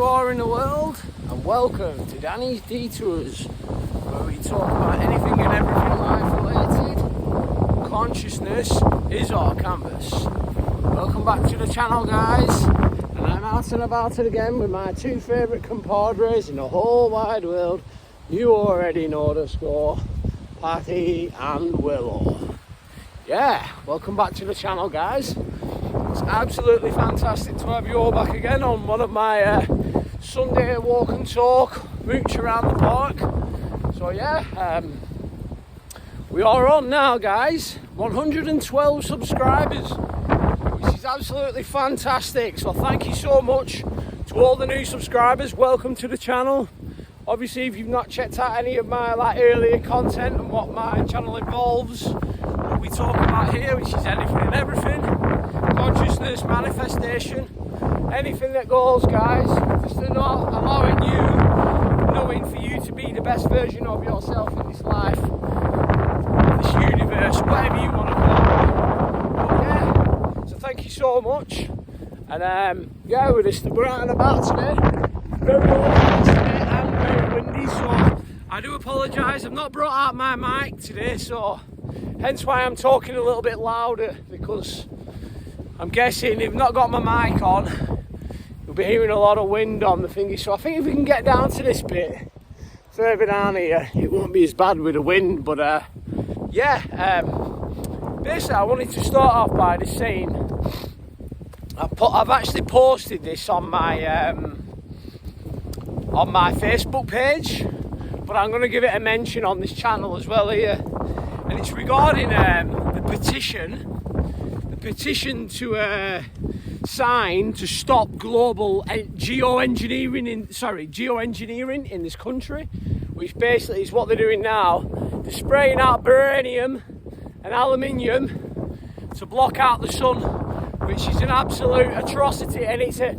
you are in the world, and welcome to Danny's Detours, where we talk about anything and everything life related. Consciousness is our canvas. Welcome back to the channel, guys, and I'm out and about it again with my two favourite compadres in the whole wide world. You already know the score, Patty and Willow. Yeah, welcome back to the channel, guys. It's absolutely fantastic to have you all back again on one of my Sunday walk and talk routes around the park. So yeah, we are on now, guys. 112 subscribers, which is absolutely fantastic. So thank you so much to all the new subscribers. Welcome to the channel. Obviously, if you've not checked out any of my earlier content and what my channel involves, what we talk about here, which is anything and everything, consciousness, manifestation, anything that goes, guys, just allowing you, knowing for you to be the best version of yourself in this life, this universe, whatever you want to call it. But yeah, so thank you so much. And yeah, we're out and about today. Very warm today and very windy, so I do apologise. I've not brought out my mic today, so hence why I'm talking a little bit louder, because I'm guessing if I've not got my mic on, you'll be hearing a lot of wind on the thingy. So I think if we can get down to this bit further down here, it won't be as bad with the wind. But yeah, basically I wanted to start off by just saying I've actually posted this on my Facebook page, but I'm going to give it a mention on this channel as well here, and it's regarding the petition to sign to stop global geoengineering in this country, which basically is what they're doing now. They're spraying out beryllium and aluminium to block out the sun, which is an absolute atrocity, and it's a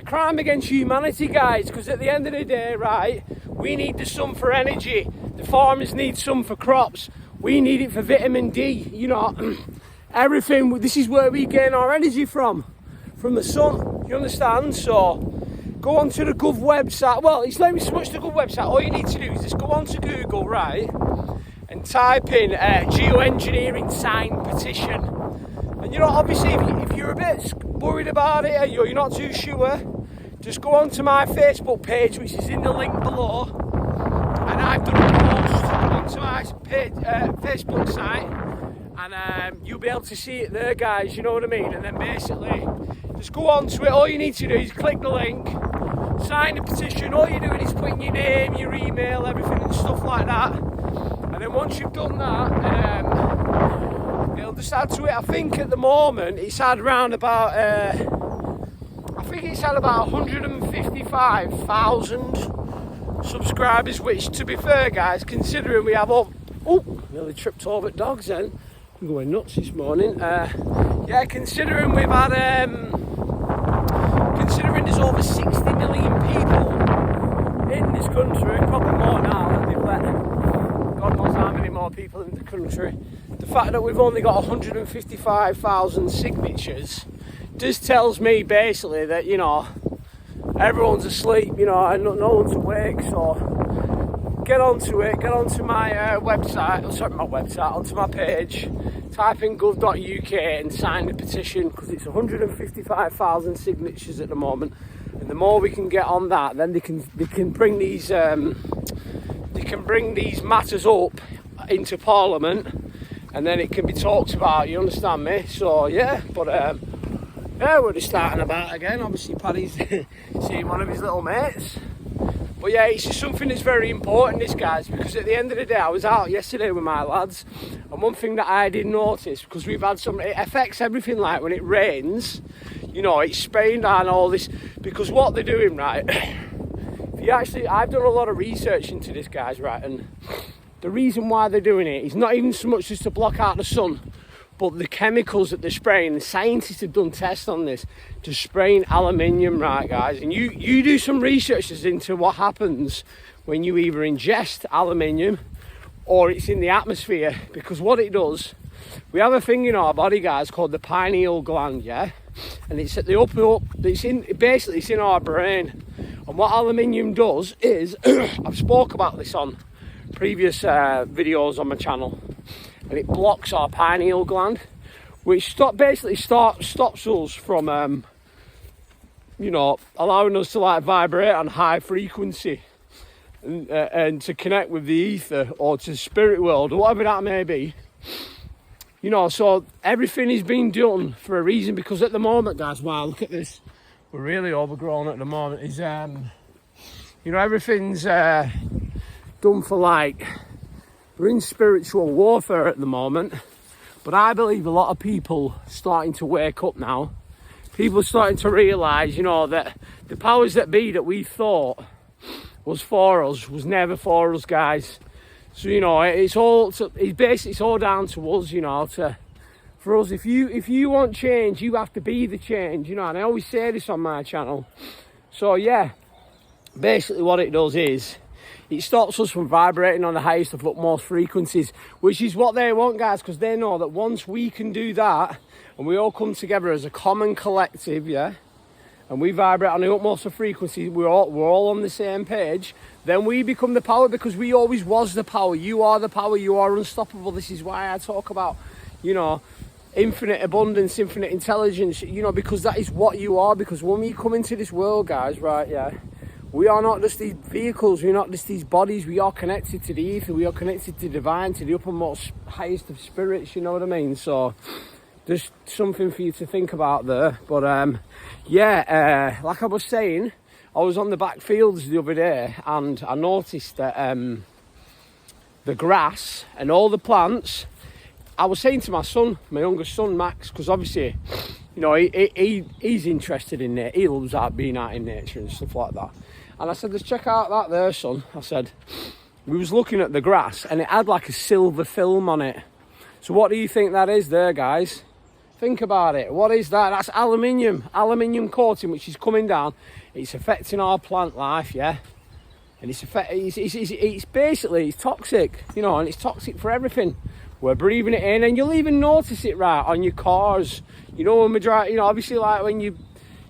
crime against humanity, guys, because at the end of the day, right, we need the sun for energy. The farmers need sun for crops. We need it for vitamin D, you know. Everything, this is where we gain our energy from the sun, you understand? So go onto the Gov website. Well, it's not even so much the Gov website. All you need to do is just go onto Google, right, and type in geoengineering sign petition. And you know, obviously, if you're a bit worried about it, or you're not too sure, just go onto my Facebook page, which is in the link below, and I've done a post onto my page, Facebook site. And you'll be able to see it there, guys, you know what I mean? And then basically, just go on to it. All you need to do is click the link, sign the petition. All you're doing is putting your name, your email, everything and stuff like that. And then once you've done that, it'll just add to it. I think at the moment, it's had around about, 155,000 subscribers, which, to be fair, guys, considering we have nearly tripped over dogs then. I'm going nuts this morning. Yeah, considering we've had, considering there's over 60 million people in this country, probably more now than they've let God knows how many more people in the country. The fact that we've only got 155,000 signatures just tells me basically that, you know, everyone's asleep, you know, and no one's awake. So get onto it, get onto my onto my page, type in gov.uk and sign the petition, because it's 155,000 signatures at the moment, and the more we can get on that, then they can bring these matters up into Parliament, and then it can be talked about, you understand me? So yeah, but yeah, we're just starting about again. Obviously Paddy's seeing one of his little mates. But yeah, it's just something that's very important, this, guys, because at the end of the day, I was out yesterday with my lads, and one thing that I did notice, because we've had it affects everything, like when it rains, you know, it's spraying down all this, because what they're doing, right, I've done a lot of research into this, guys, right, and the reason why they're doing it is not even so much just to block out the sun, but the chemicals that they're spraying. The scientists have done tests on this, to spraying aluminium, right, guys? And you do some research into what happens when you either ingest aluminium or it's in the atmosphere, because what it does, we have a thing in our body, guys, called the pineal gland, yeah, and it's at the it's in our brain. And what aluminium does is, I've spoke about this on previous videos on my channel, and it blocks our pineal gland, which basically stops us from, you know, allowing us to like vibrate on high frequency and to connect with the ether or to the spirit world or whatever that may be. You know, so everything is being done for a reason, because at the moment, guys, wow, look at this, we're really overgrown at the moment, is, you know, everything's done for like, we're in spiritual warfare at the moment, but I believe a lot of people starting to wake up now. People are starting to realise, you know, that the powers that be that we thought was for us was never for us, guys. So, you know, it's all down to us, you know, for us, if you want change, you have to be the change, you know, and I always say this on my channel. So yeah, basically what it does is it stops us from vibrating on the highest of utmost frequencies, which is what they want, guys, because they know that once we can do that and we all come together as a common collective, yeah, and we vibrate on the utmost of frequencies, we're all on the same page, then we become the power, because we always was the power. You are the power, you are unstoppable. This is why I talk about, you know, infinite abundance, infinite intelligence, you know, because that is what you are. Because when we come into this world, guys, right, yeah, we are not just these vehicles, we're not just these bodies, we are connected to the ether, we are connected to divine, to the uppermost, highest of spirits, you know what I mean? So there's something for you to think about there. But yeah, like I was saying, I was on the back fields the other day and I noticed that the grass and all the plants, I was saying to my son, my youngest son Max, because obviously, you know, he's interested in nature, he loves being out in nature and stuff like that. And I said, let's check out that there, son. I said, we was looking at the grass and it had like a silver film on it. So what do you think that is there, guys? Think about it. What is that? That's aluminium coating, which is coming down. It's affecting our plant life, yeah? And it's basically, it's toxic, you know, and it's toxic for everything. We're breathing it in, and you'll even notice it, right, on your cars. You know, when we drive, you know, obviously like when you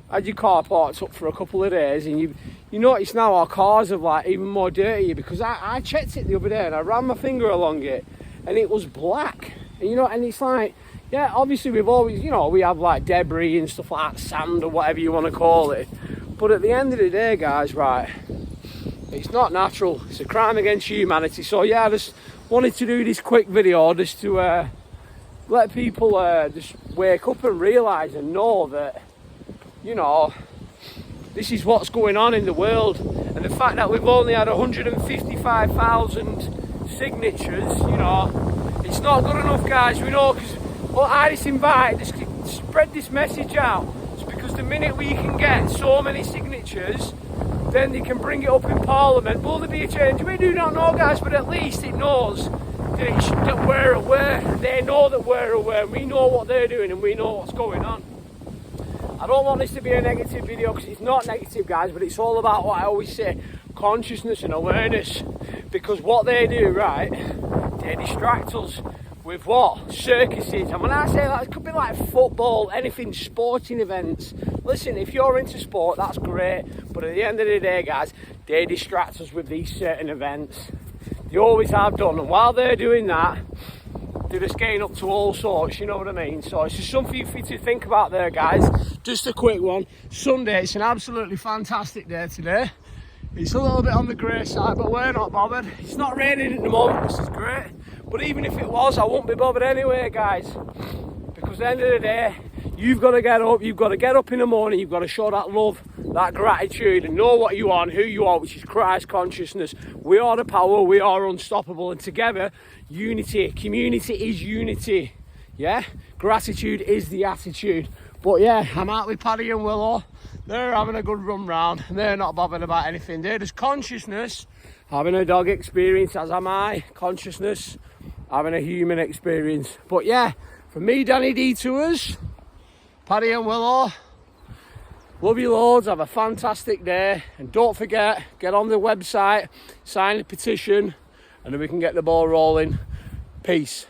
had your car parked up for a couple of days and you notice now our cars are like even more dirty, because I checked it the other day and I ran my finger along it and it was black. And, you know, and it's like, yeah, obviously we've always, you know, we have like debris and stuff like that, sand or whatever you want to call it. But at the end of the day, guys, right, it's not natural. It's a crime against humanity. So yeah, I just wanted to do this quick video just to let people just wake up and realise and know that, you know, this is what's going on in the world. And the fact that we've only had 155,000 signatures, you know, it's not good enough, guys. We know, because I just invite, just spread this message out. It's because the minute we can get so many signatures, then they can bring it up in Parliament. Will there be a change? We do not know, guys, but at least it knows that we're aware. They know that we're aware. We know what they're doing and we know what's going on. I don't want this to be a negative video, because it's not negative, guys, but it's all about what I always say, consciousness and awareness. Because what they do, right, they distract us with what? Circuses. And when I say that, it could be like football, anything, sporting events. Listen, if you're into sport, that's great. But at the end of the day, guys, they distract us with these certain events. They always have done. And while they're doing that, they're just getting up to all sorts, you know what I mean? So it's just something for you to think about there, guys. Just a quick one. Sunday, it's an absolutely fantastic day today. It's a little bit on the grey side, but we're not bothered. It's not raining at the moment, which is great. But even if it was, I won't be bothered anyway, guys. Because at the end of the day, you've got to get up. You've got to get up in the morning. You've got to show that love, that gratitude, and know what you are and who you are, which is Christ consciousness. We are the power. We are unstoppable. And together, unity. Community is unity. Yeah? Gratitude is the attitude. But yeah, I'm out with Paddy and Willow. They're having a good run round. They're not bothered about anything. They're just consciousness, having a dog experience, as am I. Consciousness, having a human experience. But yeah, for me, Danny Detours, Paddy and Willow, love you loads, have a fantastic day. And don't forget, get on the website, sign the petition, and then we can get the ball rolling. Peace.